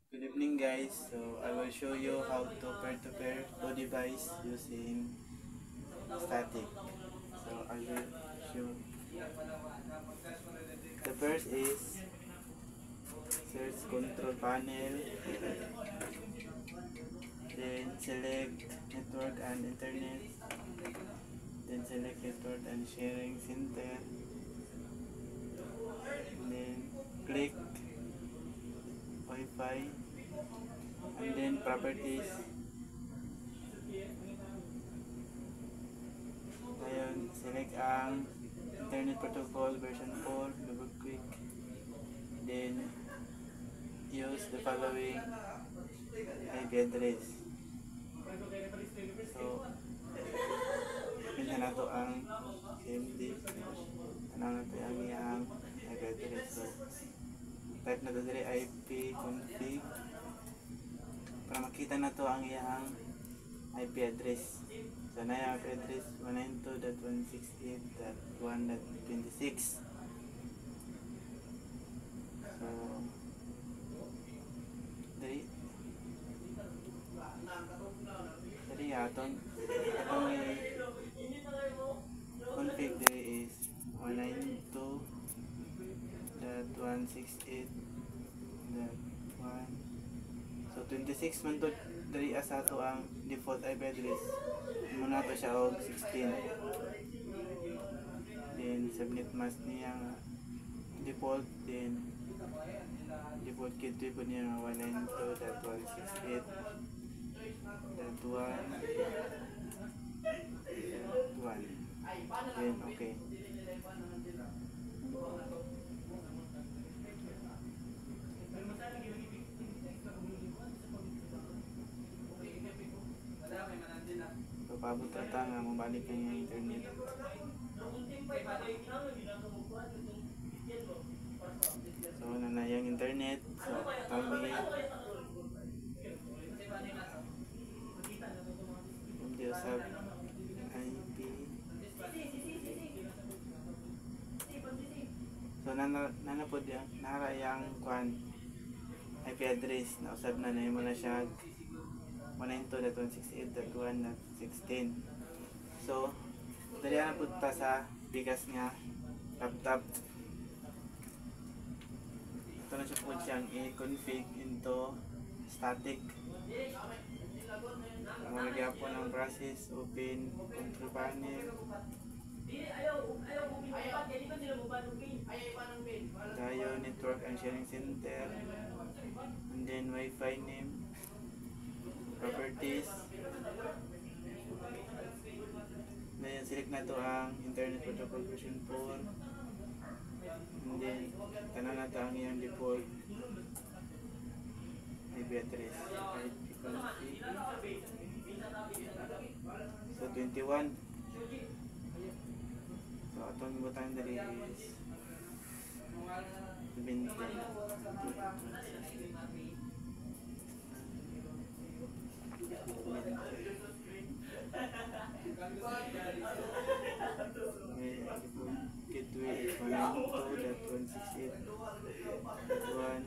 Good evening guys. So I will show you how to pair-to-pair two device using static. So I will show. The first is search control panel, then select network and internet, then select network and sharing center, then click Wi-Fi, and then properties. Ngayon, select ang Internet Protocol version 4, double click, then use the following IP address. So, pinsan na to ang CMD. Tanang na to ang iyang IP address. So, type na to diri IP config para makita na to ang iyang IP address. So, na yung IP address 192.168.1.26. So, dari atong config diri is 192.168.1. So 26 man to dari asa to ang default IP address. Muna to siya og 16. Then subnet mask niya default, then default gateway po niya 192.168.1.1. Then okay. So paabot rata nga mabalik ang yung internet. So nanayang internet. So kami hindi usab IP. So nanapod yan narayang kwan IP address na usab na mo na siya 192.168.1.16. So dali na punta sa bigas nga laptop. Ito na siya po siyang i-config into static. Malagyan po ng process, open, control panel, tayo network and sharing center, and then Wi-Fi name, properties. Then select na to ang Internet Protocol version 4, and then tanan na to ang iyang default IP address. So 21. So atong ibutan diri is 20. Gateway is 192.168.1.1.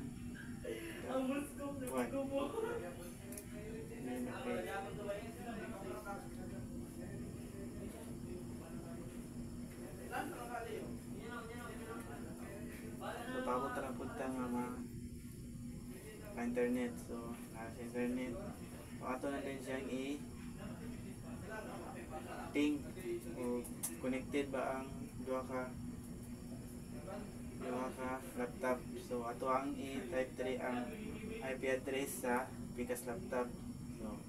So paabot na punta nga internet. So nasa internet. So ato na din siyang i-ting o connected ba ang duha ka laptop. So ato ang i-type 3 ang IP address sa Pikas laptop. So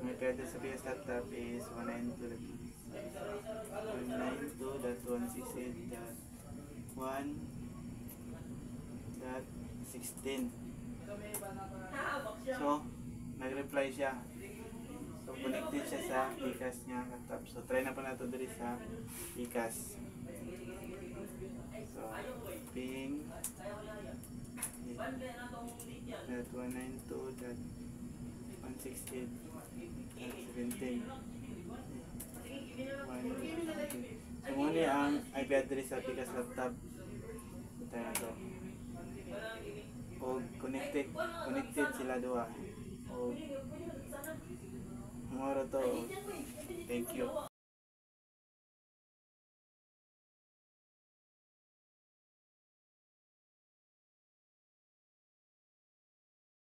ang IP address sa Pikas laptop is 192.168.1.16. So nag-reply siya. So connected siya sa Pikas niya laptop. So try na po nato diri sa Pikas. So ping at 192.168.17. So muna ang IP address sa Pikas laptop. Ito na to. o connected sila duha o moro to. Thank you.